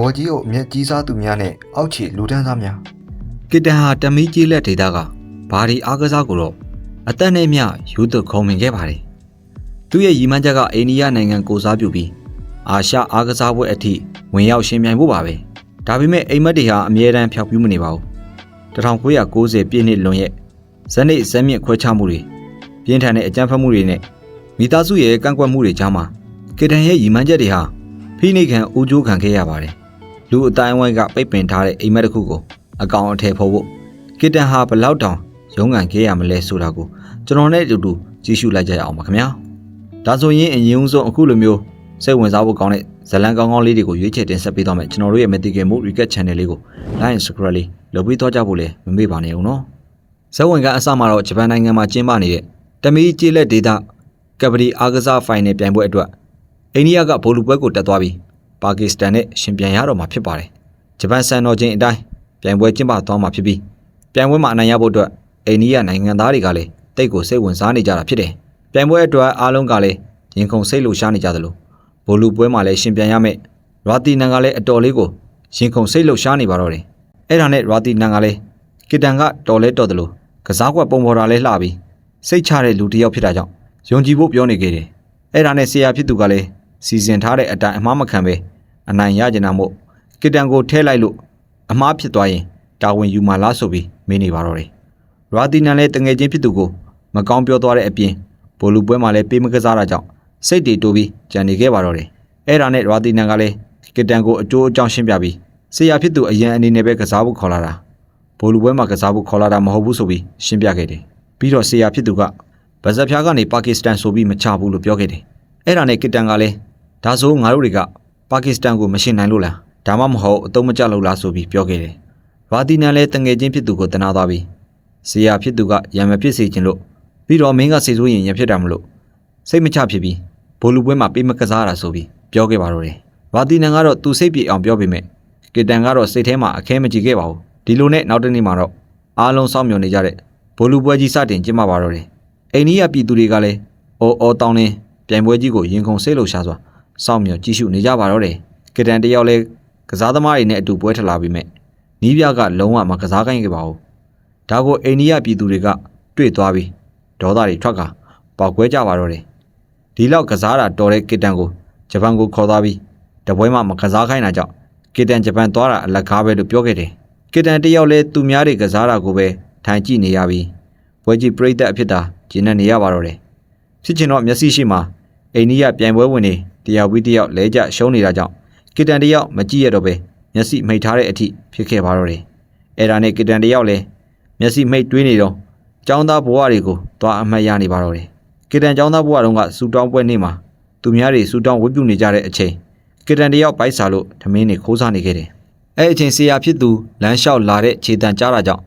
ဝကြီးကိုမြက်ကြီးစားသူများနဲ့အောက်ခြေလူတန်းစားများ ကစ်တန်ဟာတမီးကြီးလက်ဒေတာကဘာဒီအားကစားကိုတော့အသက်နဲ့မျှယူသွခုံမင်ခဲ့ပါတယ်။သူ့ရဲ့ရည်မှန်းချက်ကအိန္ဒိယနိုင်ငံကိုစားပြုပြီးအာရှအားကစားပွဲအထိဝင်ရောက်ရှင်ပြိုင်ဖို့ပါပဲ။ဒါပေမဲ့အိမ်မက်တွေဟာအမြဲတမ်းဖျောက်ပြူးမနေပါဘူး။1990ပြည့်နှစ်လွန်ရဲ့ဇက်နစ်ဇက်မြင့်ခွဲခြားမှုတွေပြင်းထန်တဲ့အကြမ်းဖက်မှုတွေနဲ့မိသားစုရဲ့ကန့်ကွက်မှုတွေကြားမှာကစ်တန်ရဲ့ရည်မှန်းချက်တွေဟာဖိနှိပ်ခံဦးကျိုးခံခဲ့ရပါတယ်။လူအတိုင်းဝိုင်းကပိတ်ပင်ထားတဲ့အိမ်မက်တစ်ခုကိုအကောင်အထည်ဖော်ဖို့ကစ်တန်ဟာဘလောက်တောင်ရုန်းကန်ခဲ့ရမလဲဆိုတာကိုကျွန်တော်နဲ့အတူတူကြည့်ရှုလိုက်ကြရအောင်ပါခင်ဗျာဒါဆိုရင်အရင်ဆုံးအခုလိုမျိုးစိတ်ဝင်စားဖို့ကောင်းတဲ့ဇလံကောင်းကောင်းလေးတွေကိုရွေးချယ်တင်ဆက်ပေးသွားမယ်ကျွန်တော်တို့ရဲ့ Mythical Mood Recap Channel လေးကို Like and Subscribe လေးလုပ်ပြီးတော့ကြဖို့လည်းမမေ့ပါနဲ့ဦးနော်ဇက်ဝင်ကအစမှာတော့ဂျပန်နိုင်ငံမှာကျင်းပနေတဲ့တမီးကျေးလက်ဒေသကဘဒီအားကစားဖိုင်နယ်ပြိုင်ပွဲအတွက်အိန္ဒိယကဗိုလ်လူပွဲကိုတက်သွားပြီးပါကစ္စတန်နဲ့ရှင်ပြိုင်ရတော့မှာဖြစ်ပါတယ်ဂျပန်စံတော်ချိန်အတိုင်းပြိုင်ပွဲကျင်းပသွားမှာဖြစ်ပြီးပြိုင်ပွဲမှာအနိုင်ရဖို့အတွက်အိန္ဒိယနိုင်ငံသားတွေကလည်းတိတ်ကိုစိတ်ဝင်စားနေကြတာဖြစ်တယ်။ပြိုင်ပွဲအတွက်အားလုံးကလည်းရင်ခုန်စိတ်လှုပ်ရှားနေကြသလိုဗိုလ်လူပွဲမှာလည်းရှင်ပြိုင်ရမယ်။ရာတီနန်ကလည်းအတော်လေးကိုရင်ခုန်စိတ်လှုပ်ရှားနေပါတော့တယ်။အဲ့ဒါနဲ့ရာတီနန်ကလည်းကစ်တန်ကတော်လဲတော်သလိုကစားကွက်ပုံပေါ်တာလဲလှပြီးစိတ်ချတဲ့လူတစ်ယောက်ဖြစ်တာကြောင့်ယုံကြည်ဖို့ပြောနေခဲ့တယ်။အဲ့ဒါနဲ့ဆရာဖြစ်သူကလည်းစီစဉ်ထားတဲ့အတိုင်းအမှားမခံပဲအနိုင်ရကြတာမို့ကစ်တန်ကိုထဲလိုက်လို့အမှားဖြစ်သွားရင်တာဝန်ယူမှလားဆိုပြီးမေးနေပါတော့တယ်။ရာတီနန်လည်းတငယ်ချင်းဖြစ်သူကိုမကောင်းပြောသွားတဲ့အပြင်ဗိုလ်လူပွဲမှာလည်းပေးမကစားတာကြောင့်စိတ်တွေတိုးပြီးကြံနေခဲ့ပါတော့တယ်။အဲ့ဒါနဲ့ရာတီနန်ကလည်းကစ်တန်ကိုအကျိုးအကြောင်းရှင်းပြပြီးဆရာဖြစ်သူအရန်အနေနဲ့ပဲကစားဖို့ခေါ်လာတာဗိုလ်လူပွဲမှာကစားဖို့ခေါ်လာတာမဟုတ်ဘူးဆိုပြီးရှင်းပြခဲ့တယ်။ပြီးတော့ဆရာဖြစ်သူကဗဇက်ဖျားကနေပါကစ္စတန်ဆိုပြီးမချဘူးလို့ပြောခဲ့တယ်။အဲ့ဒါနဲ့ကစ်တန်ကလည်းဒါဆိုငါတို့တွေကပါကစ္စတန်ကိုမရှင်းနိုင်လို့လားဒါမှမဟုတ်အတုံးမကျလို့လားဆိုပြီးပြောခဲ့တယ်။ရာတီနန်လည်းတငယ်ချင်းဖြစ်သူကိုတနာသွားပြီးဆရာဖြစ်သူကရံမဖြစ်စေခြင်းလို့ပြီးတော့မင်းကစိတ်ဆိုးရင်ရံဖြစ်တာမလို့စိတ်မချဖြစ်ပြီးဘိုလ်လူပွဲမှာပေးမကစားတာဆိုပြီးပြောခဲ့ပါတော့တယ်။ရာတီနန်ကတော့သူစိတ်ပြေအောင်ပြောပေမဲ့ကစ်တန်ကတော့စိတ်ထဲမှာအခဲမကြည့်ခဲ့ပါဘူး။ဒီလိုနဲ့နောက်တစ်နေ့မှာတော့အားလုံးစောင့်မျှော်နေကြတဲ့ဘိုလ်လူပွဲကြီးစတင်ကျင်းပပါတော့တယ်။အိန္ဒိယပြည်သူတွေကလည်းအော်တောင်းနေပြိုင်ပွဲကြီးကိုရင်ခုန်စိတ်လှုပ်ရှားစွာစောင့်မျှော်ကြည့်ရှုနေကြပါတော့တယ်။ကစ်တန်တယောက်လည်းကစားသမားတွေနဲ့အတူပွဲထလာပြီးမဲ့နီးပြကလုံးဝမကစားခိုင်းခဲ့ပါဘူး။ဒါကိုအိန္ဒိယပြည်သူတွေကတွေ့သွားပြီးဒေါသတွေထွက်ကပေါက်ကွဲကြပါတော့တယ်။ဒီလောက်ကစားတာတော်တဲ့ကစ်တန်ကိုဂျပန်ကိုခေါ်သွားပြီးတပွဲမှမကစားခိုင်းတာကြောင့်ကစ်တန်ဂျပန်သွားတာအလကားပဲလို့ပြောခဲ့တယ်။ကစ်တန်တယောက်လည်းသူများတွေကစားတာကိုပဲထိုင်ကြည့်နေရပြီးပွဲကြီးပြိသက်အဖြစ်သာကျင်းနေရပါတော့တယ်။ဖြစ်ချင်တော့မျက်စိရှိမှအိန္ဒိယပြိုင်ပွဲဝင်နေတယောက်ပြီးတယောက်လဲကျရှုံးနေတာကြောင့်ကစ်တန်တယောက်မကြည့်ရတော့ပဲမျက်စိမိတ်ထားတဲ့အထိဖြစ်ခဲ့ပါတော့တယ်။အဲ့ဒါနဲ့ကစ်တန်တယောက်လည်းမျက်စိမိတ်တွေးနေတော့ကျောင်းသားဘဝတွေကိုသွားအမှတ်ရနေပါတော့တယ်။ကစ်တန်ကျောင်းသားဘဝတုန်းကစူတောင်းပွဲနေ့မှာသူများတွေစူတောင်းဝတ်ပြုနေကြတဲ့အချိန်ကစ်တန်တယောက်ပိုက်စာလို့ထမင်းတွေခိုးစားနေခဲ့တယ်။အဲ့အချိန်ဆရာဖြစ်သူလမ်းလျှောက်လာတဲ့ခြေတံကြားတာကြောင့်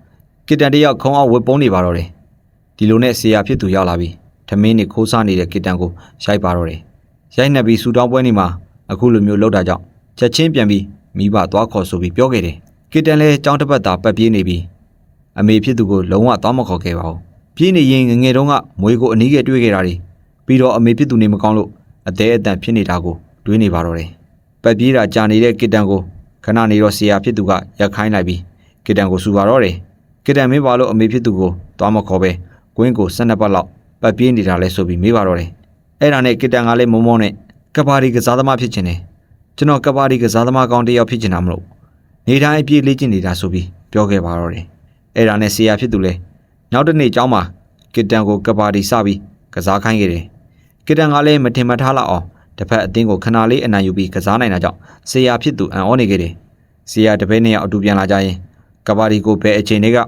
ကစ်တန်တယောက်ခုံအောင်ဝတ်ပုံးနေပါတော့တယ်။ဒီလိုနဲ့ဆရာဖြစ်သူရောက်လာပြီးထမင်းတွေခိုးစားနေတဲ့ကစ်တန်ကိုရိုက်ပါတော့တယ်။ရိုက်နှက်ပြီးစူတောင်းပွဲနေ့မှာအခုလိုမျိုးလုပ်တာကြောင့်ချက်ချင်းပြန်ပြီးမိဘသွားခေါ်ဆိုပြီးပြောခဲ့တယ်။ကစ်တန်လည်းကြောင်းတစ်ပတ်သာပတ်ပြေးနေပြီးအမေဖြစ်သူကိုလုံးဝသွားမခေါ်ခဲ့ပါဘူး။ပြေးနေရင်ငငယ်တုန်းကမွေးကိုအနီးကတွေ့ခဲ့တာတွေပြီးတော့အမေဖြစ်သူနေမကောင်းလို့အသေးအတန်ဖြစ်နေတာကိုတွေးနေပါတော့တယ်။ပတ်ပြေးတာကြာနေတဲ့ကစ်တန်ကိုခဏနေတော့ဆရာဖြစ်သူကရက်ခိုင်းလိုက်ပြီးကစ်တန်ကိုစူပါတော့တယ်။ကစ်တန်မေးပါလို့အမေဖြစ်သူကိုသွားမခေါ်ပဲကွင်းကို12ပတ်လောက်ပတ်ပြေးနေတာလဲဆိုပြီးမေးပါတော့တယ်။အဲ့ဒါနဲ့ကစ်တန်ကလည်းမုံမောနဲ့ကဘာဒီကစားသမားဖြစ်ချင်တယ်။ကျွန်တော်ကဘာဒီကစားသမားကောင်းတစ်ယောက်ဖြစ်ချင်တာမလို့နေတိုင်းအပြည့်လေ့ကျင့်နေတာဆိုပြီးပြောခဲ့ပါတော့တယ်။အဲ့ဒါနဲ့ဆရာဖြစ်သူလဲနောက်တစ်နေ့ကျောင်းမှာကစ်တန်ကိုကဘာဒီစပြီးကစားခိုင်းခဲ့တယ်။ကစ်တန်ကလည်းမထင်မှတ်ထားလောက်အောင်တစ်ဖက်အသင်းကိုခဏလေးအနိုင်ယူပြီးကစားနိုင်တာကြောင့်ဆရာဖြစ်သူအံ့ဩနေခဲ့တယ်။ဆရာတပည့်နှစ်ယောက်အတူပြန်လာကြရင်ကဘာဒီကိုဘယ်အချိန်တွေက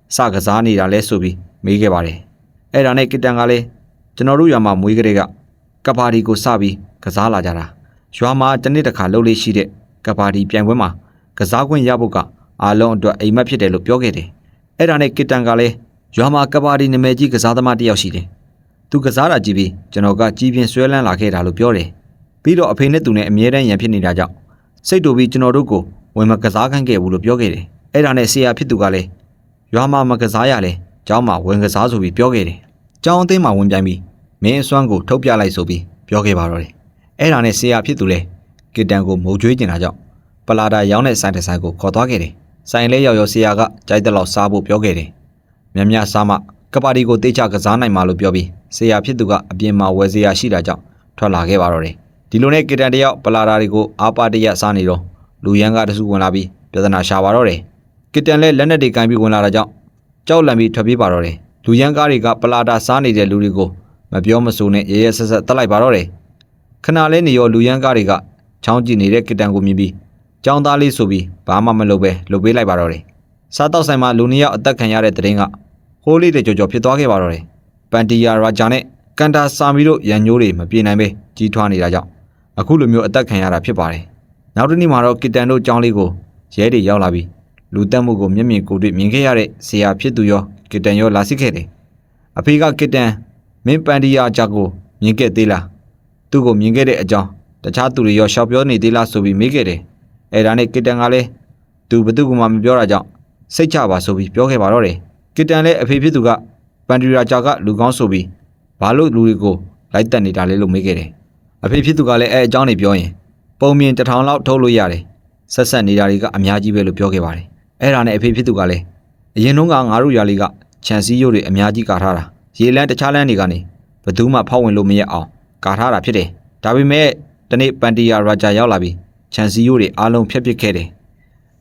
စကစားနေတာလဲဆိုပြီးမေးခဲ့ပါတယ်။အဲ့ဒါနဲ့ကစ်တန်ကလည်းကျွန်တော်တို့ရွာမှာမွေးကလေးကကဘာဒီကိုစပြီးကစားလာကြတာ။ရွာမှာတစ်နေ့တစ်ခါလှုပ်လေးရှိတဲ့ကဘာဒီပြိုင်ပွဲမှာကစားခွင့်ရဖို့ကအားလုံးအတွက်အိမ်မက်ဖြစ်တယ်လို့ပြောခဲ့တယ်။အဲ့ဒါနဲ့ကစ်တန်ကလည်းရွာမှာကဘာဒီနာမည်ကြီးကစားသမားတစ်ယောက်ရှိတယ်။သူကစားတာကြည့်ပြီးကျွန်တော်ကကြီးပြင်းဆွဲလန်းလာခဲ့တာလို့ပြောတယ်။ပြီးတော့အဖေနဲ့သူနဲ့အမြဲတမ်းရန်ဖြစ်နေတာကြောင့်စိတ်တူပြီးကျွန်တော်တို့ကိုဝင်မကစားခိုင်းခဲ့ဘူးလို့ပြောခဲ့တယ်။အဲ့ဒါနဲ့ဆရာဖြစ်သူကလည်းရွာမှာမကစားရလဲကျောင်းမှာဝင်ကစားဆိုပြီးပြောခဲ့တယ်။ကျောင်းအသင်းမှာဝင်ပြိုင်ပြီးမင်းအစွမ်းကိုထုတ်ပြလိုက်ဆိုပြီးပြောခဲ့ပါတော့တယ်။အဲ့ဒါနဲ့ဆရာဖြစ်သူလဲကစ်တန်ကိုမုံကျွေးကျင်တာကြောင့် ပလာတာရောင်းတဲ့ဆိုင်တစ်ဆိုင်ကိုခေါ်သွားခဲ့တယ်ဆိုင်လေးရောက်ဆရာကကြိုက်တဲ့လောက်စားဖို့ပြောခဲ့တယ်မြတ်စားမှကပါတီကိုတေးချကစားနိုင်မှာလို့ပြောပြီးဆရာဖြစ်သူကအပြင်မှာဝယ်စရာရှိတာကြောင့်ထွက်လာခဲ့ပါတော့တယ်ဒီလိုနဲ့ကီတန်တယောက်ပလာတာတွေကိုအာပါတရစားနေတော့လူရန်ကတစုဝင်လာပြီးပြဿနာရှာပါတော့တယ်ကီတန်လည်းလက်နက်တွေကင်ပြီးဝင်လာတာကြောင့်ကြောက်လန့်ပြီးထွက်ပြေးပါတော့တယ်လူရန်ကားတွေကပလာတာစားနေတဲ့လူတွေကိုမပြောမဆိုနဲ့ရဲရဲဆက်ဆက်တက်လိုက်ပါတော့တယ်ခဏလေးနေရောလူရန်ကားတွေကချောင်းကြည့်နေတဲ့ကီတန်ကိုမြင်ပြီးចောင်းသားလေးဆိုပြီးဘာမှမလုပ်ပဲလုပ်ပေးလိုက်ပါတော့တယ်စားတော့ဆိုင်မှာလူနှစ်ယောက်အသက်ခံရတဲ့တဲ့ရင်ကဟိုးလေးတဲ့ကြော်ဖြစ်သွားခဲ့ပါတော့တယ်ပန်တီယာရာဂျာနဲ့ကန်တာဆာမီတို့ရန်ညိုးတွေမပြေနိုင်ပဲကြီးထွားနေတာကြောင့်အခုလိုမျိုးအသက်ခံရတာဖြစ်ပါတယ်နောက်တစ်နေ့မှာတော့ကီတန်တို့ចောင်းလေးကိုရဲတွေရောက်လာပြီးလူတက်မှုကိုမျက်မြင်ကိုယ်တွေ့မြင်ခဲ့ရတဲ့ဆရာဖြစ်သူရောကီတန်ရောလာစစ်ခဲ့တယ်အဖေကကီတန်မင်းပန်တီယာဂျာကိုမြင်ခဲ့သေးလားသူ့ကိုမြင်ခဲ့တဲ့အကြောင်းတခြားသူတွေရောရှောက်ပြောနေသေးလားဆိုပြီးမေးခဲ့တယ်အဲ့ဒါနဲ့ကီတန်ကလည်းသူဘသူကမှမပြောတာကြောင့်စိတ်ချပါဆိုပြီးပြောခဲ့ပါတော့တယ်ကီတန်လည်းအဖေဖြစ်သူကပန်တီယာဂျာကလူကောင်းဆိုပြီးဘာလို့လူတွေကိုလိုက်တက်နေတာလဲလို့မေးခဲ့တယ်အဖေဖြစ်သူကလည်းအဲအကြောင်းတွေပြောရင်ပုံမြင်1000လောက်ထုတ်လို့ရတယ်ဆက်ဆက်နေတာတွေကအများကြီးပဲလို့ပြောခဲ့ပါတယ်အဲ့ဒါနဲ့အဖေဖြစ်သူကလည်းအရင်တုန်းကငါတို့ရွာလေးကခြံစည်းရိုးတွေအများကြီးကာထားတာရေလန်းတခြားလန်းတွေကနေဘသူမှဖောက်ဝင်လို့မရအောင်ကာထားတာဖြစ်တယ်ဒါပေမဲ့တနေ့ပန်တီယာရာဂျာရောက်လာပြီးခြံစည်းရိုးတွေအားလုံးဖျက်ပစ်ခဲ့တယ်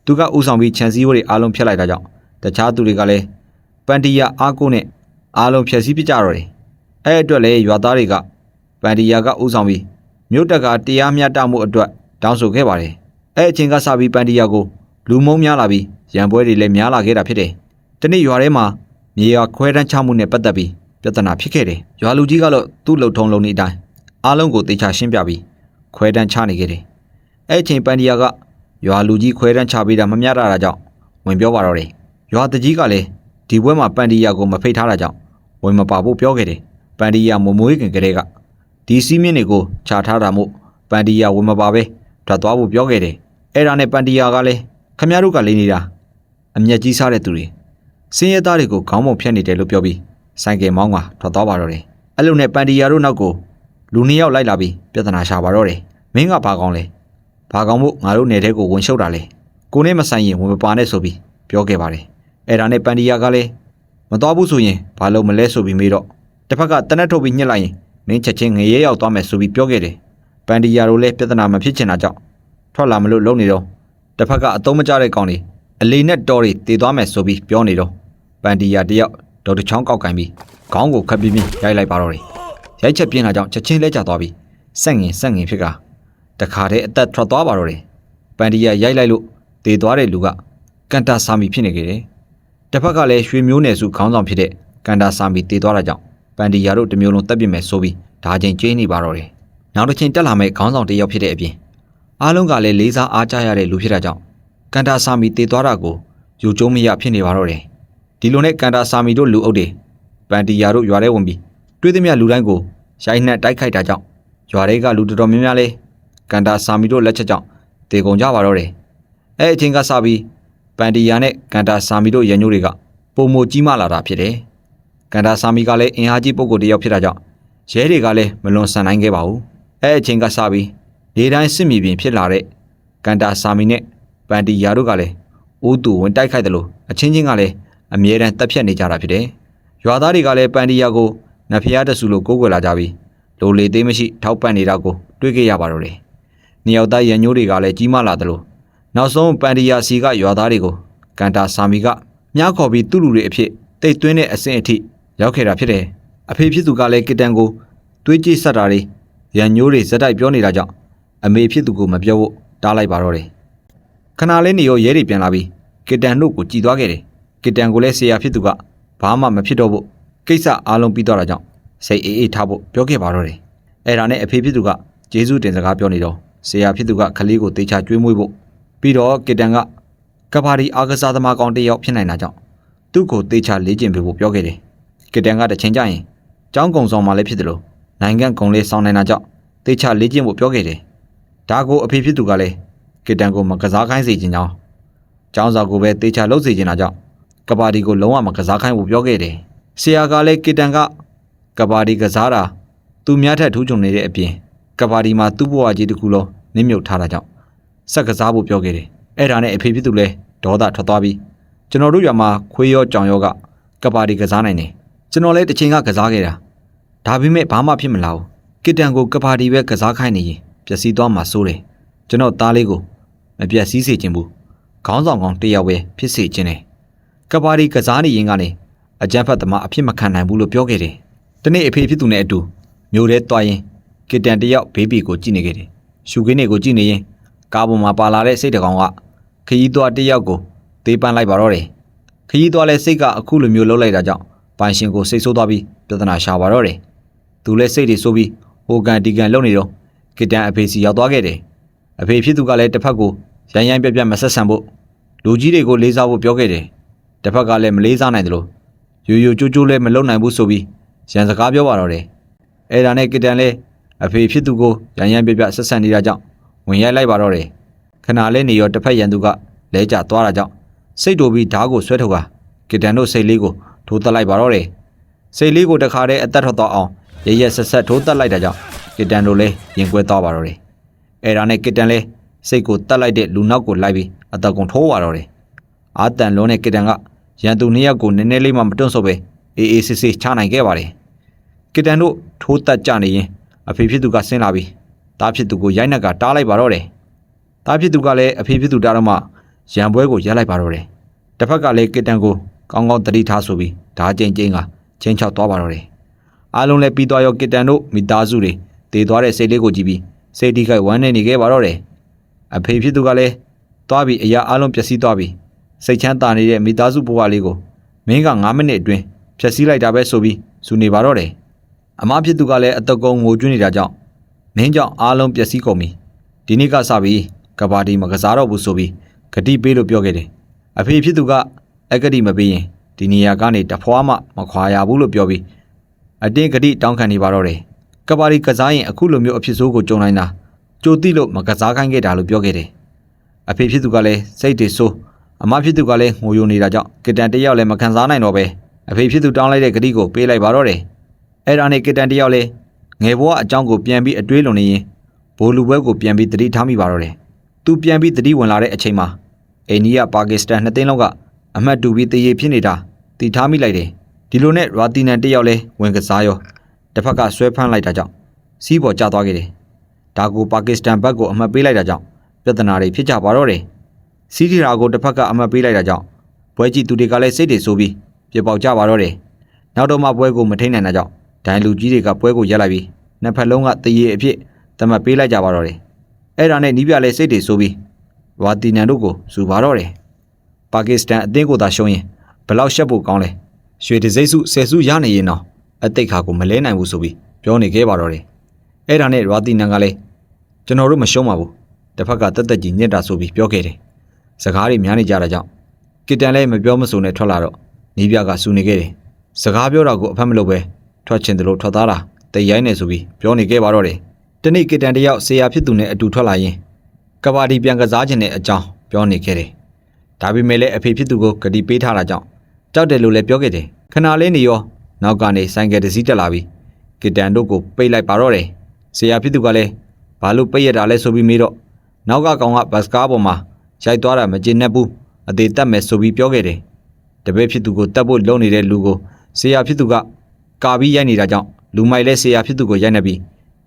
သူကဥဆောင်ပြီးခြံစည်းရိုးတွေအားလုံးဖျက်လိုက်တာကြောင့်တခြားသူတွေကလည်းပန်တီယာအားကိုနဲ့အားလုံးဖျက်ဆီးပစ်ကြတော့တယ်အဲ့အတွက်လည်းရွာသားတွေကပန်တီယာကဥဆောင်ပြီးမြို့တက်ကတရားမျှတမှုအတွက်တောင်းဆိုခဲ့ပါတယ်အဲ့အချိန်ကစပြီးပန်တီယာကိုလူမုံများလာပြီးရန်ပွဲတွေလည်းများလာခဲ့တာဖြစ်တယ်တနေ့ရွာထဲမှာမြေယာခွဲတန်းချမှုနဲ့ပတ်သက်ပြီးပြဿနာဖြစ်ခဲ့တယ်ရွာလူကြီးကတော့သူ့လှုပ်ထုံလုံးနေတိုင်းအားလုံးကိုတေချာရှင်းပြပြီးခွဲတန်းချနေခဲ့တယ်အဲ့အချိန်ပန်တီယာကရွာလူကြီးခွဲတန်းချပေးတာမမျှတာကြောင့်ဝင်ပြောပါတော့တယ်ရွာတကြီးကလည်းဒီဘွဲမှာပန်တီယာကိုမဖိတ်ထားတာကြောင့်ဝင်မပါဖို့ပြောခဲ့တယ်ပန်တီယာမမွေးခင်ကလေးကဒီစီးမြင့်တွေကိုခြာထားတာမို့ပန်တီယာဝင်မပါပဲထွက်သွားဖို့ပြောခဲ့တယ်အဲ့ဒါနဲ့ပန်တီယာကလည်းခမရတို့ကလေးနေတာအမျက်ကြီးစားတဲ့သူတွေစင်းရဲသားတွေကိုခေါင်းပုံဖြတ်နေတယ်လို့ပြောပြီးဆိုင်ကယ်မောင်းကထွက်သွားပါတော့တယ်အဲ့လိုနဲ့ပန်တီယာတို့နောက်ကိုလူနှစ်ယောက်လိုက်လာပြီးပြဿနာရှာပါတော့တယ်မင်းကဘာကောင်းလဲဘာကောင်းမို့ငါတို့နယ်ထဲကိုဝင်ရှုပ်တာလဲကိုနဲ့မဆိုင်ရင်ဝင်မပါနဲ့ဆိုပြီးပြောခဲ့ပါတယ်အဲ့ဒါနဲ့ပန်တီယာကလည်းမတော်ဘူးဆိုရင်ဘာလို့မလဲဆိုပြီးမေးတော့တစ်ဖက်ကတနက်ထုတ်ပြီးညှစ်လိုက်ရင်မင်းချက်ချင်းငရဲရောက်သွားမယ်ဆိုပြီးပြောခဲ့တယ်ပန်တီယာတို့လည်းပြဿနာမဖြစ်ချင်တာကြောင့်ထွက်လာမလို့လုံနေတော့တစ်ဖက်ကအတုံးမကျတဲ့ကောင်တွေအလေးနဲ့တော်တွေတည်သွားမယ်ဆိုပြီးပြောနေတော့ပန်တီယာတယောက်ဒေါက်တာချောင်းကောက်ကင်ပြီးခေါင်းကိုခပ်ပြီးရိုက်လိုက်ပါတော့တယ်ရိုက်ချက်ပြင်းလာကြောင့်ချက်ချင်းလဲကျသွားပြီးဆက်ငင်ဖြစ်ကတခါတည်းအသက်ထွက်သွားပါတော့တယ်ပန်တီယာရိုက်လိုက်လို့တည်သွားတဲ့လူကကန်တာဆာမီဖြစ်နေခဲ့တယ်တစ်ဖက်ကလည်းရွှေမျိုးနယ်စုခေါင်းဆောင်ဖြစ်တဲ့ကန်တာဆာမီတည်သွားတာကြောင့်ပန်တီယာတို့တစ်မျိုးလုံးတက်ပြစ်မယ်ဆိုပြီးဒါချင်းကျင်းနေပါတော့တယ်နောက်တစ်ချိန်တက်လာမဲ့ခေါင်းဆောင်တစ်ယောက်ဖြစ်တဲ့အပြင်အားလုံးကလည်းလေးစားအားကြရတဲ့လူဖြစ်တာကြောင့်ကန်တာဆာမီတည်သွားတာကိုယူကျုံးမရဖြစ်နေပါတော့တယ်ဒီလိုနဲ့ကန်တာဆာမီတို့လူအုပ်တွေပန်တီယာတို့ရွာထဲဝင်ပြီးတွေးသမျှလူတိုင်းကိုရိုက်နှက်တိုက်ခိုက်တာကြောင့်ရွာတွေကလူတော်တော်များများလဲကန်တာဆာမီတို့လက်ချက်ကြောင့်တေကုန်ကြပါတော့တယ်အဲ့အချိန်ကစပြီးပန်တီယာနဲ့ကန်တာဆာမီတို့ရန်ညိုးတွေကပုံမကြီးမားလာတာဖြစ်တယ်ကန်တာဆာမီကလည်းအင်အားကြီးပုဂ္ဂိုလ်တစ်ယောက်ဖြစ်တာကြောင့်ရဲတွေကလည်းမလွန်ဆန်နိုင်ခဲ့ပါဘူးအဲ့အချိန်ကစပြီးနေတိုင်းစစ်မြေပြင်ဖြစ်လာတဲ့ကန်တာဆာမီနဲ့ပန်တီယာတို့ကလည်းဦးသူဝင်တိုက်ခိုက်တယ်လို့အချင်းချင်းကလည်းအမြဲတမ်းတပ်ဖြတ်နေကြတာဖြစ်တယ်ရွာသားတွေကလည်းပန်တီယာကိုနဖျားတဆူလို့ကိုးကွယ်လာကြပြီးလိုလေသေးမရှိထောက်ပံ့နေတာကိုတွေ့ခဲ့ရပါတော့တယ်။နှစ်ယောက်သားရန်ညိုးတွေကလည်းကြီးမားလာတယ်လို့နောက်ဆုံးပန်တီယာစီကရွာသားတွေကိုကန်တာဆာမီကမြားခေါ်ပြီးသူ့လူတွေအဖြစ်တိတ်သွင်းတဲ့အဆင့်အထိရောက်ခဲ့တာဖြစ်တယ်။အဖေဖြစ်သူကလည်းကစ်တန်ကိုတွေးကြည့်ဆက်တာတွေရန်ညိုးတွေဇက်တိုက်ပြောနေတာကြောင့်အမေဖြစ်သူကိုမပြောဖို့တားလိုက်ပါတော့တယ်။ခဏလေးနေရောရဲတွေပြန်လာပြီးကစ်တန်တို့ကိုကြည်သွားခဲ့တယ်။ကစ်တန်ကိုလည်းဆရာဖြစ်သူကဘာမှမဖြစ်တော့ဘူးကိစ္စအားလုံးပြီးသွားတာကြောင့်စိတ်အေးထားဖို့ပြောခဲ့ပါတော့တယ်အဲ့ဒါနဲ့အဖေဖြစ်သူကဂျေဇုတင်စကားပြောနေတော့ဆရာဖြစ်သူကခလေးကိုတေချာကျွေးမွေးဖို့ပြီးတော့ကစ်တန်ကကဘာဒီအားကစားသမားကောင်းတစ်ယောက်ဖြစ်နိုင်တာကြောင့်သူ့ကိုတေချာလေ့ကျင့်ပေးဖို့ပြောခဲ့တယ်ကစ်တန်ကတစ်ချိန်ကျရင်ကျောင်းကုံဆောင်မှလည်းဖြစ်တယ်လို့နိုင်ငံကုံလေးဆောင်နိုင်တာကြောင့်တေချာလေ့ကျင့်ဖို့ပြောခဲ့တယ်ဒါကိုအဖေဖြစ်သူကလည်းကစ်တန်ကိုမကစားခိုင်းစေချင်ကြောင်းကျောင်းစာကိုပဲတေချာလုပ်စေချင်တာကြောင့်ကဘာဒီကိုလုံးဝမကစားခိုင်းဖို့ပြောခဲ့တယ်ဆရာကလည်းကစ်တန်ကကဘာဒီကစားတာသူများထက်ထူးချွန်နေတဲ့အပြင်ကဘာဒီမှာသူ့ဘဝကြီးတစ်ခုလုံးနစ်မြုပ်ထားတာကြောင့် ဆက်ကစားဖို့ပြောခဲ့တယ်အဲ့ဒါနဲ့အဖေဖြစ်သူလဲဒေါသထွက်သွားပြီးကျွန်တော်တို့ရွာမှာခွေးရောကြောင်ရောကကဘာဒီကစားနိုင်တယ်ကျွန်တော်လည်းတစ်ချိန်ကကစားခဲ့တာဒါပေမဲ့ဘာမှဖြစ်မလာဘူးကစ်တန်ကိုကဘာဒီပဲကစားခိုင်းနေရင်ပျက်စီးသွားမှာစိုးတယ်ကျွန်တော်သားလေးကိုမပျက်စီးစေချင်ဘူးခေါင်းဆောင်ကောင်တစ်ယောက်ပဲဖြစ်စေချင်တယ်ကဘာဒီကစားနေရင်ကနေအကြမ်းဖက်သမားအဖြစ်မခံနိုင်ဘူးလို့ပြောခဲ့တယ်တနေ့အဖေဖြစ်သူနဲ့အတူမျိုးထဲတွားရင်ကစ်တန်တစ်ယောက်ဘေးဘီကိုကြည့်နေခဲ့တယ်ရှူခင်းတွေကိုကြည့်နေရင်ကားပေါ်မှာပါလာတဲ့စိတ်တကောင်ကခရီးသွားတစ်ယောက်ကိုသေးပန်းလိုက်ပါတော့တယ်ခရီးသွားလဲစိတ်ကအခုလိုမျိုးလှုပ်လိုက်တာကြောင့်ပိုင်ရှင်ကိုစိတ်ဆိုးသွားပြီးပြဿနာရှာပါတော့တယ်သူလဲစိတ်တွေဆိုးပြီးဟိုကန်ဒီကန်လှုပ်နေတော့ကစ်တန်အဖေစီရောက်သွားခဲ့တယ်အဖေဖြစ်သူကလည်းတစ်ဖက်ကိုရိုင်းရိုင်းပြက်ပြက်မဆက်ဆံဖို့လူကြီးတွေကိုလေးစားဖို့ပြောခဲ့တယ်တစ်ဖက်ကလည်းမလေးစားနိုင်တယ်လို့ရိုးရိုးကျိုးကျိုးလည်းမလုပ်နိုင်ဘူးဆိုပြီးရန်စကားပြောပါတော့တယ်အဲ့ဒါနဲ့ကစ်တန်လည်းအဖေဖြစ်သူကိုရိုင်းရိုင်းပြက်ပြက်ဆက်ဆံနေတာကြောင့်ဝင်ရိုက်လိုက်ပါတော့တယ်ခဏလေးနေရောတစ်ဖက်ရန်သူကလဲကျသွားတာကြောင့်စိတ်တူပြီးဓာတ်ကိုဆွဲထုတ်ကကစ်တန်တို့စိတ်လေးကိုထိုးတက်လိုက်ပါတော့တယ်စိတ်လေးကိုတခါတည်းအသက်ထွက်သွားအောင်ရရဆက်ဆက်ထိုးတက်လိုက်တာကြောင့်ကစ်တန်တို့လည်းရင်ကွဲသွားပါတော့တယ်အဲ့ဒါနဲ့ကစ်တန်လည်းစိတ်ကိုတက်လိုက်တဲ့လူနောက်ကိုလိုက်ပြီးအသက်ကုန်ထိုးပါတော့တယ်အာတန်လုံးနဲ့ကစ်တန်ကရန်သူနှစ်ယောက်ကိုနည်းနည်းလေးမှမတွန့်ဆုတ်ပဲအေးအေးဆေးဆေးချနိုင်ခဲ့ပါတယ်ကစ်တန်တို့ထိုးတက်ကြနေရင်အဖေဖြစ်သူကဆင်းလာပြီးတားဖြစ်သူကိုရိုက်နှက်ကတားလိုက်ပါတော့တယ်တားဖြစ်သူကလည်းအဖေဖြစ်သူတားတော့မှရန်ပွဲကိုရပ်လိုက်ပါတော့တယ်တစ်ဖက်ကလည်းကစ်တန်ကိုကောင်းကောင်းတတိထားဆိုပြီးဓာကျိန်ကျိန်ကချင်းချောက်သွားပါတော့တယ်အားလုံးလည်းပြီးသွားရောကစ်တန်တို့မိသားစုတွေတည်သွားတဲ့စိတ်လေးကိုကြည့်ပြီးစိတ်တိခိုက်ဝမ်းနေခဲ့ပါတော့တယ်အဖေဖြစ်သူကလည်းသွားပြီးအရာအားလုံးပျက်စီးသွားပြီးစိတ်ချမ်းသာနေတဲ့မိသားစုဘဝလေးကိုမင်းက9မိနစ်အတွင်းဖျက်ဆီးလိုက်တာပဲဆိုပြီးစူနေပါတော့တယ်အမဖြစ်သူကလည်းအတကုံငိုကျွနေတာကြောင့်မင်းကြောင့်အားလုံးပျက်စီးကုန်ပြီဒီနေ့ကစပြီးကဘာဒီမကစားတော့ဘူးဆိုပြီးဂတိပေးလို့ပြောခဲ့တယ်အဖေဖြစ်သူကအဂတိမပေးရင်ဒီနေရာကနေတဖွာမှမခွာရဘူးလို့ပြောပြီးအတင်းဂတိတောင်းခံနေပါတော့တယ်ကဘာဒီကစားရင်အခုလိုမျိုးအဖြစ်ဆိုးကိုကြုံနိုင်တာကြိုသိလို့မကစားခိုင်းခဲ့တာလို့ပြောခဲ့တယ်အဖေဖြစ်သူကလည်းစိတ်တွေဆိုးအမဖြစ်သူကလည်းငိုယိုနေတာကြောင့်ကစ်တန်တယောက်လည်းမခံစားနိုင်တော့ပဲအဖေဖြစ်သူတောင်းလိုက်တဲ့ဂတိကိုပေးလိုက်ပါတော့တယ်အဲ့ဒါနဲ့ကစ်တန်တယောက်လည်းငယ်ဘဝအကြောင်းကိုပြန်ပြီးအတွေးလွန်နေရင်ဘိုလ်လူပွဲကိုပြန်ပြီးသတိထားမိပါတော့တယ်သူပြန်ပြီးသတိဝင်လာတဲ့အချိန်မှာအိန္ဒိယပါကစ္စတန်နှစ်သိန်းလောက်ကအမှတ်တူပြီးတရေဖြစ်နေတာတည်ထားမိလိုက်တယ်ဒီလိုနဲ့ရာတီနန်တယောက်လဲဝင်ကစားရောတစ်ဖက်ကဆွဲဖမ်းလိုက်တာကြောင့်စီးပေါ်ကျသွားခဲ့တယ်ဒါကိုပါကစ္စတန်ဘက်ကိုအမှတ်ပေးလိုက်တာကြောင့်ပြဿနာတွေဖြစ်ကြပါတော့တယ်စီးတီရာကိုတစ်ဖက်ကအမှတ်ပေးလိုက်တာကြောင့်ပွဲကြည့်သူတွေကလည်းစိတ်တွေဆိုးပြီးပြပေါက်ကြပါတော့တယ်နောက်တော့မှပွဲကိုမထိန်နိုင်တာကြောင့်ဒိုင်လူကြီးတွေကပွဲကိုရက်လိုက်ပြီးနှစ်ဖက်လုံးကတရေအဖြစ်သတ်မှတ်ပေးလိုက်ကြပါတော့တယ်အဲ့ဒါနဲ့နီးပြလဲစိတ်တွေဆိုးပြီးရာတီနန်တို့ကိုစူပါတော့တယ်ပါကစ္စတန်အသင်းကိုသာရှုံးရင်ဘယ်လောက်ရှက်ဖို့ကောင်းလဲရွှေတစိမ့်စု10စုရနေရင်တော့အသိခါကိုမလဲနိုင်ဘူးဆိုပြီးပြောနေခဲ့ပါတော့တယ်အဲ့ဒါနဲ့ရာတီနန်ကလည်းကျွန်တော်တို့မရှုံးပါဘူးတစ်ဖက်ကတက်တက်ကြီးညက်တာဆိုပြီးပြောခဲ့တယ်စကားတွေများနေကြတာကြောင့်ကစ်တန်လည်းမပြောမဆိုနဲ့ထွက်လာတော့နီးပြကစူနေခဲ့တယ်စကားပြောတာကိုအဖက်မလုပ်ပဲထွက်ချင်တယ်လို့ထွက်သားတာတရိုင်းနေဆိုပြီးပြောနေခဲ့ပါတော့တယ်တနေ့ကစ်တန်တယောက်ဆရာဖြစ်သူနဲ့အတူထွက်လာရင်ကဘာဒီပြန်ကစားခြင်းနဲ့အကြောင်းပြောနေခဲ့တယ်ဒါပေမဲ့လည်းအဖေဖြစ်သူကိုဂတိပေးထားတာကြောင့်ကြောက်တယ်လို့လည်းပြောခဲ့တယ်ခဏလေးနေရောနောက်ကနေဆိုင်ကယ်တစ်စီးတက်လာပြီးကစ်တန်တို့ကိုပိတ်လိုက်ပါတော့တယ်ဆရာဖြစ်သူကလည်းဘာလို့ပိတ်ရတာလဲဆိုပြီးမေးတော့နောက်ကကောင်ကဘတ်စကားပေါ်မှာရိုက်သွားတာမကျေနပ်ဘူးအသေးတက်မယ်ဆိုပြီးပြောခဲ့တယ်တပည့်ဖြစ်သူကိုတတ်ဖို့လုံနေတဲ့လူကိုဆရာဖြစ်သူကကာပြီးရိုက်နေတာကြောင့်လူမိုက်လဲဆရာဖြစ်သူကိုရိုက်နေပြီ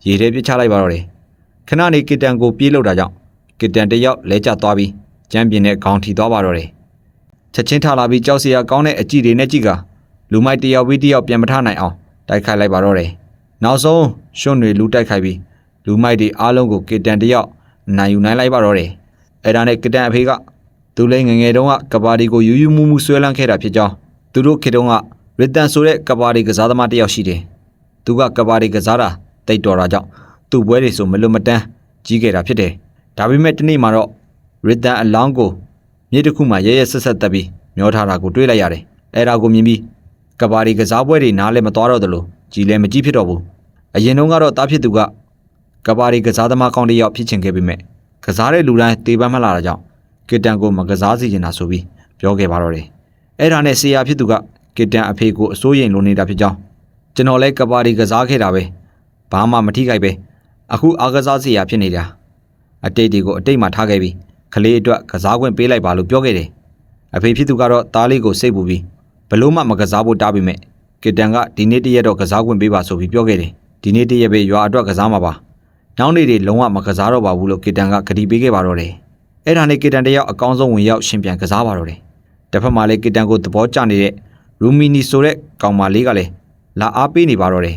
းရေထဲပြစ်ချလိုက်ပါတော့တယ်ခဏနေကစ်တန်ကိုပြေးလို့တာကြောင့်ကစ်တန်တယောက်လဲကျသွားပြီးကျမ်းပြင်းနဲ့ခေါင်းထီသွားပါတော့တယ်ချက်ချင်းထလာပြီးကြောက်စရာကောင်းတဲ့အကြည့်တွေနဲ့ကြည့်ကလူမိုက်တယောက်ပြီးတယောက်ပြန်မထနိုင်အောင်တိုက်ခိုက်လိုက်ပါတော့တယ်နောက်ဆုံးရွှွန့်တွေလူတိုက်ခိုက်ပြီးလူမိုက်တွေအားလုံးကိုကစ်တန်တယောက်နိုင်ယူနိုင်လိုက်ပါတော့တယ်အဲ့ဒါနဲ့ကစ်တန်အဖေကသူလည်းငငယ်တုန်းကကဘာဒီကိုယူယူမူမူဆွဲလန်းခဲ့တာဖြစ်ကြောင်းသူတို့ခေတုန်းကရစ်တန်ဆိုတဲ့ကဘာဒီကစားသမားတယောက်ရှိတယ်သူကကဘာဒီကစားတာတိတ်တော်တာကြောင့်သူ့ပွဲတွေဆိုမလွတ်မတမ်းကြီးခဲ့တာဖြစ်တယ်ဒါပေမဲ့ဒီနေ့မှာတော့ရစ်တန်အလောင်းကိုမြေတစ်ခုမှရဲရဲဆက်ဆက်တက်ပြီးမျောထားတာကိုတွေးလိုက်ရတယ်အဲ့ဒါကိုမြင်ပြီးကဘာဒီကစားပွဲတွေနားလည်းမသွားတော့သလိုကြီးလည်းမကြီးဖြစ်တော့ဘူးအရင်တုန်းကတော့တားဖြစ်သူကကဘာဒီကစားသမားကောင်းတစ်ယောက်ဖြစ်ချင်ခဲ့ပေမဲ့ကစားတဲ့လူတိုင်းတေးပန်းမလာတာကြောင့်ကစ်တန်ကိုမကစားစေချင်တာဆိုပြီးပြောခဲ့ပါတော့တယ်အဲ့ဒါနဲ့ဆရာဖြစ်သူကကစ်တန်အဖေကိုအစိုးရင်လိုနေတာဖြစ်ကြောင်းကျွန်တော်လည်းကဘာဒီကစားခဲ့တာပဲဘာမှမထိခိုက်ပဲအခုအားကစားဆရာဖြစ်နေတာ အတိတ်တွေကိုအတိတ်မှာထားခဲ့ပြီးကလေးအတွက်ကစားခွင့်ပေးလိုက်ပါလို့ပြောခဲ့တယ်အဖေဖြစ်သူကတော့သားလေးကိုစိတ်ပူပြီးဘလို့မှမကစားဖို့တားပြီးမဲ့ကစ်တန်ကဒီနေ့တရက်တော့ကစားခွင့်ပေးပါဆိုပြီးပြောခဲ့တယ်ဒီနေ့တရက်ပဲရွာအတွက်ကစားမှာပါနောက်နေ့တွေလုံးဝမကစားတော့ပါဘူးလို့ကစ်တန်ကဂတိပေးခဲ့ပါတော့တယ်အဲ့ဒါနဲ့ကစ်တန်တယောက်အကောင်းဆုံးဝင်ရောက်ရှင်ပြန်ကစားပါတော့တယ်တစ်ဖက်မှာလည်းကစ်တန်ကိုသဘောကျနေတဲ့ရူမီနီဆိုတဲ့ကောင်မလေးကလည်းလာအားပေးနေပါတော့တယ်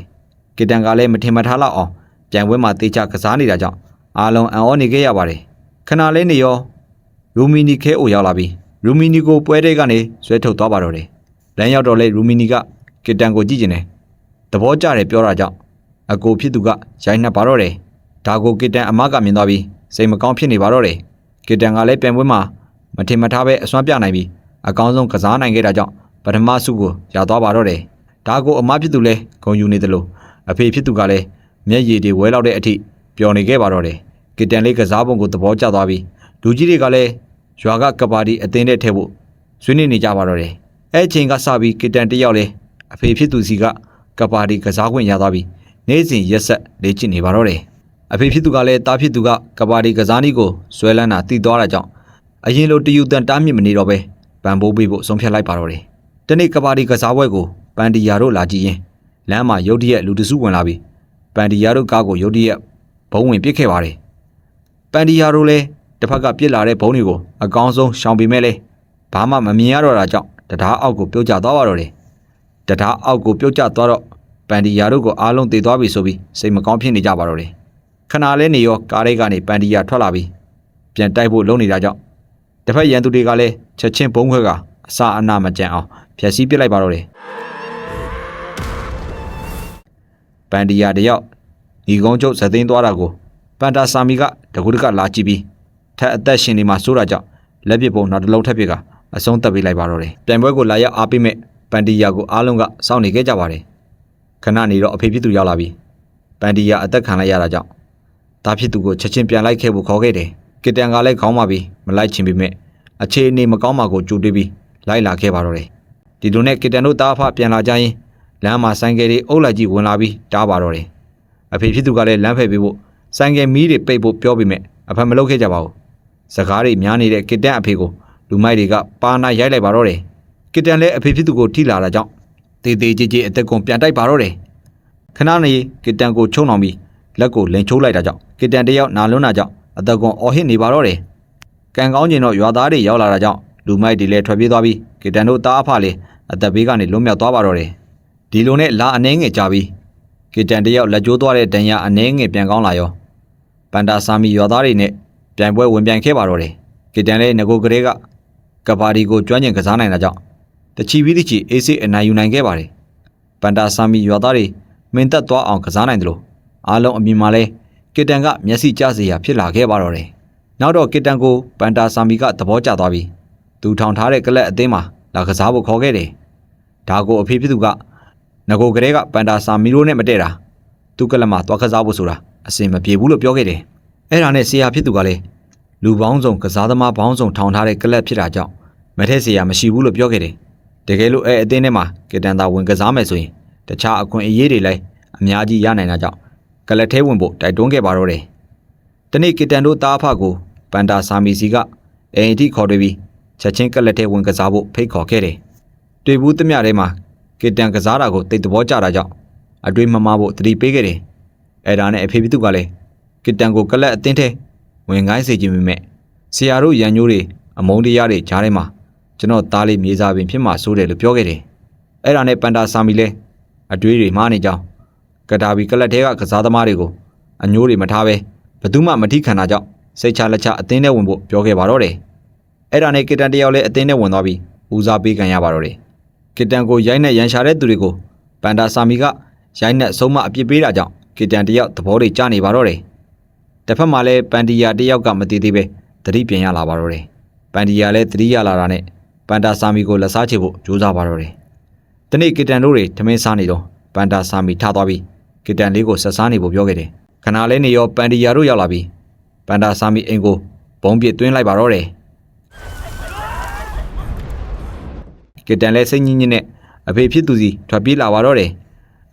ကစ်တန်ကလည်းမထင်မထားလောက်အောင်ပြိုင်ပွဲမှာတေချကစားနေတာကြောင့်အားလုံးအံ့ဩနေခဲ့ရပါတယ်ခဏလေးနေရောရူမီနီခဲအိုရောက်လာပြီးရူမီနီကိုပွဲတဲ့ကနေဆွဲထုတ်သွားပါတော့တယ်လမ်းရောက်တော့လေရူမီနီကကစ်တန်ကိုကြည့်ကျင်တယ်သဘောကျတယ်ပြောတာကြောင့်အကိုဖြစ်သူကရိုက်နှက်ပါတော့တယ်ဒါကိုကစ်တန်အမကမြင်သွားပြီးစိတ်မကောင်းဖြစ်နေပါတော့တယ်ကစ်တန်ကလည်းပြိုင်ပွဲမှာမထင်မထားပဲအစွမ်းပြနိုင်ပြီးအကောင်းဆုံးကစားနိုင်ခဲ့တာကြောင့်ပထမဆုကိုရသွားပါတော့တယ်ဒါကိုအမဖြစ်သူလဲဂုဏ်ယူနေတယ်လို့အဖေဖြစ်သူကလည်းမျက်ရည်တွေဝဲလောက်တဲ့အထိပျော်နေခဲ့ပါတော့တယ်ကစ်တန်လေးကစားပုံကိုသဘောကျသွားပြီးလူကြီးတွေကလည်းရွာကကဘာဒီအသင်းထဲထည့်ဖို့ဆွေးနွေးနေကြပါတော့တယ်အဲ့အချိန်ကစပြီးကစ်တန်တယောက်လဲအဖေဖြစ်သူစီကကဘာဒီကစားခွင့်ရသွားပြီးနေ့စဉ်ရက်ဆက်လေ့ကျင့်နေပါတော့တယ်အဖေဖြစ်သူကလည်းတားဖြစ်သူကကဘာဒီကစားနည်းကိုဆွဲလန်းတာတည်သွားတာကြောင့်အရင်လိုတယူတန်တားမြစ်မနေတော့ပဲပန်ပိုးပေးဖို့ဆုံးဖြတ်လိုက်ပါတော့တယ်တနေ့ကဘာဒီကစားပွဲကိုပန်ဒီယာတို့လာကြည့်ရင်လမ်းမှာရုတ်တရက်လူတစုဝင်လာပြီးပန်ဒီယာတို့ကားကိုရုတ်တရက်ဘုံဝင်ပစ်ခဲ့ပါတယ်ပန်ဒီယာတို့လည်းတစ်ဖက်ကပြစ်လာတဲ့ဘုံတွေကိုအကောင်းဆုံးရှောင်ပေမဲ့လဲဘာမှမမြင်ရတော့တာကြောင့်တရားအောက်ကိုပြုတ်ကျသွားပါတော့တယ်တရားအောက်ကိုပြုတ်ကျသွားတော့ပန်ဒီယာတို့ကိုအားလုံးတည်သွားပြီဆိုပြီးစိတ်မကောင်းဖြစ်နေကြပါတော့တယ်ခဏလဲနေရောကားလေးကနေပန်ဒီယာထွက်လာပြီးပြန်တိုက်ဖို့လုပ်နေတာကြောင့်တစ်ဖက်ရန်သူတွေကလည်းချက်ချင်းဘုံခွဲကအစာအနာမကြံအောင်ဖျက်ဆီးပစ်လိုက်ပါတော့တယ်ပန်ဒီယာတယောက်ညီကုန်းချုပ်ဇသိန်းသွားတာကိုပန်တာဆာမီကတကူတကလာကြည့်ပြီးထက်အသက်ရှင်နေမှစိုးတာကြောင့်လက်ပစ်ပုံနောက်တစ်လုံးထပ်ပစ်ကအဆုံးသတ်ပေးလိုက်ပါတော့တယ်ပြိုင်ပွဲကိုလာရောက်အားပေးမဲ့ပန်ဒီယာကိုအားလုံးကစောင့်နေခဲ့ကြပါတယ်ခဏနေတော့အဖေဖြစ်သူရောက်လာပြီးပန်ဒီယာအသက်ခံလိုက်ရတာကြောင့်တားဖြစ်သူကိုချက်ချင်းပြန်လိုက်ခဲ့ဖို့ခေါ်ခဲ့တယ်ကစ်တန်ကလည်းခေါင်းပါပြီးမလိုက်ချင်ပေမဲ့အခြေအနေမကောင်းမှကိုကြိုတွေးပြီးလိုက်လာခဲ့ပါတော့တယ်ဒီလိုနဲ့ကစ်တန်တို့တားအဖပြန်လာကြရင်လမ်းမှာဆိုင်ကယ်တွေအုပ်လိုက်ကြီးဝင်လာပြီးတားပါတော့တယ်အဖေဖြစ်သူကလည်းလမ်းဖယ်ပေးဖို့ဆိုင်ကယ်မီးတွေပိတ်ဖို့ပြောပေမဲ့အဖက်မလုပ်ခဲ့ကြပါဘူးစကားတွေများနေတဲ့ကစ်တန်အဖေကိုလူမိုက်တွေကပါနာရိုက်လိုက်ပါတော့တယ်ကစ်တန်လည်းအဖေဖြစ်သူကိုထိလာတာကြောင့်တေးသေးကြီးကြီးအသက်ကုန်ပြန်တိုက်ပါတော့တယ်ခဏနေကစ်တန်ကိုချုံအောင်ပြီးလက်ကိုလင်ချိုးလိုက်တာကြောင့်ကစ်တန်တယောက်နာလွန်းတာကြောင့်အသက်ကုန်အော်ဟစ်နေပါတော့တယ်ကံကောင်းကျင်တော့ရွာသားတွေရောက်လာတာကြောင့်လူမိုက်တွေလည်းထွက်ပြေးသွားပြီးကစ်တန်တို့တားအဖလည်းအသက်ဘေးကနေလွတ်မြောက်သွားပါတော့တယ်ဒီလိုနဲ့လာအနှဲငယ်ကြပြီးကစ်တန်တယောက်လက်ကျိုးသွားတဲ့ဒဏ်ရာအနှဲငယ်ပြန်ကောင်းလာရောပန်တာဆာမီရွာသားတွေနဲ့ပြိုင်ပွဲဝင်ပြိုင်ခဲ့ပါတော့တယ်ကစ်တန်လည်းငကိုကလေးကကဘာဒီကိုကျွမ်းကျင်ကစားနိုင်တာကြောင့်တချီပြီးတချီအေးဆေးအနိုင်ယူနိုင်ခဲ့ပါတယ်ပန်တာဆာမီရွာသားတွေမင်းသက်သွားအောင်ကစားနိုင်တယ်လို့အားလုံးအမြင်မှာလဲကစ်တန်ကမျက်စိကျစေရာဖြစ်လာခဲ့ပါတော့တယ်နောက်တော့ကစ်တန်ကိုပန်တာဆာမီကသဘောကျသွားပြီးသူထောင်ထားတဲ့ကလပ်အသင်းမှာလာကစားဖို့ခေါ်ခဲ့တယ်ဒါကိုအဖေဖြစ်သူကငကိုကလေးကပန်တာဆာမီတို့နဲ့မတည့်တာသူကလပ်မှာသွားကစားဖို့ဆိုတာအစင်မပြေဘူးလို့ပြောခဲ့တယ်အဲ့ဒါနဲ့ဆရာဖြစ်သူကလည်းလူပေါင်းစုံကစားသမားပေါင်းစုံထောင်ထားတဲ့ကလပ်ဖြစ်တာကြောင့်မထက်ဆရာမရှိဘူးလို့ပြောခဲ့တယ်တကယ်လို့အသင်းထဲမှာကစ်တန်သာဝင်ကစားမယ်ဆိုရင်တခြားအခွင့်အရေးတွေလည်းအများကြီးရနိုင်တာကြောင့်ကလပ်ထဲဝင်ဖို့တိုက်တွန်းခဲ့ပါတော့တယ်တနေ့ကစ်တန်တို့တားအဖကိုပန်တာဆာမီစီကအိမ်အထိခေါ်တွေ့ပြီးချက်ချင်းကလပ်ထဲဝင်ကစားဖို့ဖိတ်ခေါ်ခဲ့တယ်တွေ့ဘူးသမျှထဲမှာကစ်တန်ကစားတာကိုတိတ်သဘောကျတာကြောင့်အတွေးမမဖို့တတိပေးခဲ့တယ်အဲ့ဒါနဲ့အဖေဖြစ်သူကလည်းကစ်တန်ကိုကလပ်အသင်းထဲဝင်ခိုင်းစေခြင်းပေမဲ့ဆရာတို့ရန်ညိုးတွေအမုန်းတရားတွေကြားထဲမှာကျွန်တော်သားလေးမြေစာပင်ဖြစ်မှဆိုးတယ်လို့ပြောခဲ့တယ်အဲ့ဒါနဲ့ပန်တာဆာမီလဲအတွေးတွေမှားနေကြောင်းကတာဘီကလပ်ထဲကကစားသမားတွေကိုအညိုးတွေမထားပဲဘယ်သူမှမထိခံတာကြောင့်စိတ်ချလက်ချအသင်းထဲဝင်ဖို့ပြောခဲ့ပါတော့တယ်အဲ့ဒါနဲ့ကစ်တန်တယောက်လည်းအသင်းထဲဝင်သွားပြီးဦးစားပေးခံရပါတော့တယ်ကစ်တန်ကိုရိုက်နဲ့ရန်ရှာတဲ့သူတွေကိုပန်တာဆာမီကရိုက်နဲ့အဆုံးမအပြစ်ပေးတာကြောင့်ကစ်တန်တယောက်သဘောတွေကျနေပါတော့တယ်တစ်ဖက်မှာလည်းပန်ဒီယာတယောက်ကမတည်သေးပဲသတိပြန်ရလာပါတော့တယ်ပန်ဒီယာလည်းသတိရလာတာနဲ့ပန်တာဆာမီကိုလက်စားချေဖို့ကြိုးစားပါတော့တယ်တနေ့ကစ်တန်တို့တွေထမင်းစားနေတော့ပန်တာဆာမီထသွားပြီးကစ်တန်လေးကိုဆက်စားနေဖို့ပြောခဲ့တယ်ခဏလေးနေရောပန်ဒီယာတို့ရောက်လာပြီးပန်တာဆာမီအိမ်ကိုဘုံပစ်သွင်းလိုက်ပါတော့တယ်ကစ်တန်လည်းစိတ်ညစ်ညစ်နဲ့အဖေဖြစ်သူစီထွက်ပြေးလာပါတော့တယ်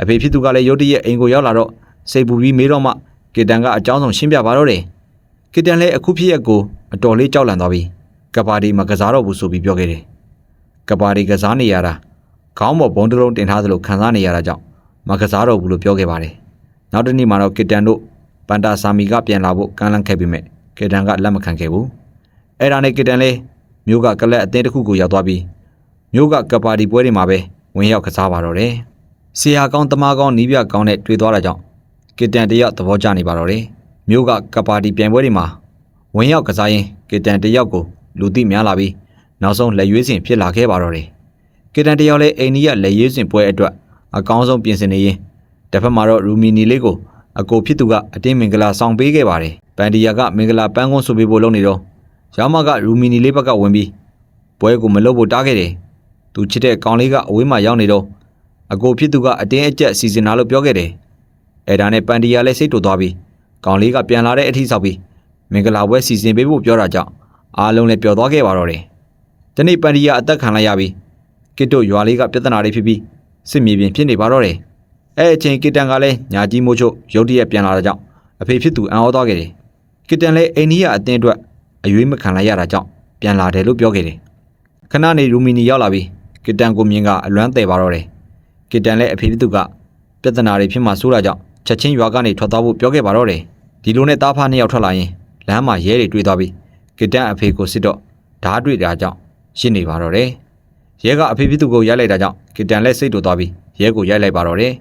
အဖေဖြစ်သူကလည်းရုတ်တရက်အိမ်ကိုရောက်လာတော့စိတ်ပူပြီးမေးတော့မှကစ်တန်ကအကြောင်းဆောင်ရှင်းပြပါတော့တယ် ကစ်တန်လည်းအခုဖြစ်ရက်ကိုအတော်လေးကြောက်လန့်သွားပြီးကဘာဒီမကစားတော့ဘူးဆိုပြီးပြောခဲ့တယ်ကဘာဒီကစားနေရတာခေါင်းပေါ်ဘုံတစ်လုံးတင်ထားသလိုခံစားနေရတာကြောင့်မကစားတော့ဘူးလို့ပြောခဲ့ပါတယ်နောက်တစ်နေ့မှာတော့ကစ်တန်တို့ပန်တာဆာမီကပြန်လာဖို့ကမ်းလှမ်းခဲ့ပြီးမြဲကစ်တန်ကလက်မခံခဲ့ဘူးအဲ့ဒါနဲ့ကစ်တန်လည်းမြို့ကကလပ်အသင်းတစ်ခုကိုရောက်သွားပြီးမြို့ကကဘာဒီပွဲတွေမှာပဲဝင်ရောက်ကစားပါတော့တယ်ဆရာကောင်းတမားကောင်းနီးပြကောင်းနဲ့တွေ့သွားတာကြောင့်ကစ်တန်တယောက်သဘောကျနေပါတော့တယ်မြို့ကကဘာဒီပြိုင်ပွဲတွေမှာဝင်ရောက်ကစားရင်ကစ်တန်တယောက်ကိုလူသိများလာပြီးနောက်ဆုံးလက်ရွေးစင်ဖြစ်လာခဲ့ပါတော့တယ်ကစ်တန်တယောက်လည်းအိန္ဒိယလက်ရွေးစင်ပွဲအတွက်အကောင်းဆုံးပြင်ဆင်နေရင်တစ်ဖက်မှာတော့ရူမီနီလေးကိုအကိုဖြစ်သူကအတင်းမင်္ဂလာဆောင်ပေးခဲ့ပါတယ်ပန်ဒီယာကမင်္ဂလာပန်းကုန်းဆိုပေးဖို့လုပ်နေတော့ရောင်းမကရူမီနီလေးဘက်ကဝင်ပြီးပွဲကိုမလုပ်ဖို့တားခဲ့တယ်သူချစ်တဲ့ကောင်လေးကအဝေးမှာရောက်နေတော့အကိုဖြစ်သူကအတင်းအကျပ်စီစဉ်လာလို့ပြောခဲ့တယ်အဲ့ဒါနဲ့ပန်ဒီယာလည်းစိတ်တူသွားပြီးကောင်လေးကပြန်လာတဲ့အထိဆောက်ပြီးမင်္ဂလာပွဲစီစဉ်ပေးဖို့ပြောတာကြောင့်အားလုံးလည်းပျော်သွားခဲ့ပါတော့တယ်ဒီနေ့ပန်ဒီယာအသက်ခံလိုက်ရပြီးကစ်တို့ရွာလေးကပြဿနာတွေဖြစ်ပြီးစစ်မြေပြင်ဖြစ်နေပါတော့တယ်အဲ့အချိန်ကစ်တန်ကလည်းညာကြီးမိုးချို့ရုတ်တရက်ပြန်လာတာကြောင့်အဖေဖြစ်သူအံ့ဩသွားခဲ့တယ်ကစ်တန်လည်းအိန္ဒိယအသင်းအတွက်အရွေးမခံလိုက်ရတာကြောင့်ပြန်လာတယ်လို့ပြောခဲ့တယ်ခဏနေရူမီနီရောက်လာပြီးကစ်တန်ကိုမြင်ကအလွမ်းတယ်ပါတော့တယ်ကစ်တန်လည်းအဖေဖြစ်သူကပြဿနာတွေဖြစ်မှဆိုးတာကြောင့်ချက်ချင်းရွာကနေထွက်သွားဖို့ပြောခဲ့ပါတော့တယ်ဒီလိုနဲ့တားဖားနှစ်ယောက်ထွက်လာရင်လမ်းမှာရဲတွေတွေ့သွားပြီးကစ်တန်အဖေကိုစစ်တော့ဓာတ်တွေ့တာကြောင့်ရှင်းနေပါတော့တယ်ရဲကအဖေဖြစ်သူကိုရိုက်လိုက်တာကြောင့်ကစ်တန်လည်းစိတ်တူသွားပြီးရဲကိုရိုက်လိုက်ပါတော့တယ်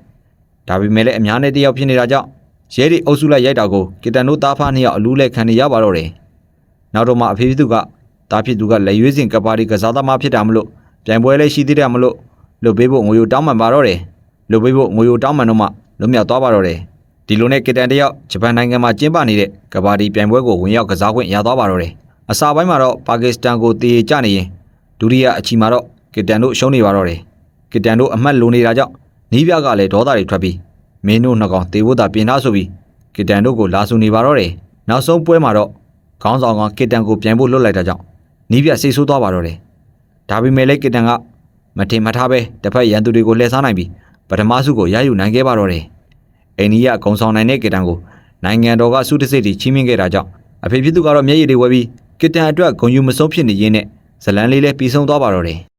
ဒါပေမဲ့လည်းအများနဲ့တယောက်ဖြစ်နေတာကြောင့်ရဲတွေအုပ်စုလိုက်ရိုက်တာကိုကစ်တန်တို့တားဖားနှစ်ယောက်အလူးလက်ခံနေရပါတော့တယ်နောက်တော့မှအဖေဖြစ်သူကတားဖြစ်သူကလက်ရွေးစင်ကဘာဒီကစားသမားဖြစ်တာမလို့ပြိုင်ပွဲလည်းရှိသေးတယ်မလို့လွတ်ပေးဖို့ငွေယိုတောင်းပန်ပါတော့တယ်လွတ်ပေးဖို့ငွေယိုတောင်းပန်တော့မှလွတ်မြောက်သွားပါတော့တယ်ဒီလိုနဲ့ကစ်တန်တယောက်ဂျပန်နိုင်ငံမှာကျင်းပနေတဲ့ကဘာဒီပြိုင်ပွဲကိုဝင်ရောက်ကစားခွင့်ရသွားပါတော့တယ်အစာပိုင်းမှာတော့ပါကစ္စတန်ကိုတည်ကြနေရင်ဒုတိယအချီမှာတော့ကစ်တန်တို့ရှုံးနေပါတော့တယ်ကစ်တန်တို့အမှတ်လိုနေတာကြောင့်နီးပြကလည်းဒေါသတွေထွက်ပြီးမင်းတို့နှစ်ကောင်တေဖို့သာပြင်ထားဆိုပြီးကစ်တန်တို့ကိုလာဆူနေပါတော့တယ်နောက်ဆုံးပွဲမှာတော့ခေါင်းဆောင်ကကစ်တန်ကိုပြန်ဖို့လွတ်လိုက်တာကြောင့်နီးပြစိတ်ဆိုးသွားပါတော့တယ်ဒါပေမဲ့လည်းကစ်တန်ကမထင်မထားပဲတစ်ဖက်ရန်သူတွေကိုလှည့်စားနိုင်ပြီးပထမဆုကိုရယူနိုင်ခဲ့ပါတော့တယ်အိန္ဒိယဂုံဆောင်နိုင်တဲ့ကစ်တန်ကိုနိုင်ငံတော်ကဆုတစ်စိတ်တီချီးမြှင့်ခဲ့တာကြောင့်အဖေဖြစ်သူကတော့မျက်ရည်တွေဝဲပြီးကစ်တန်အတွက်ဂုံယူမဆုံးဖြစ်နေရင်းနဲ့ဇလန်းလေးလည်းပြီးဆုံးသွားပါတော့တယ်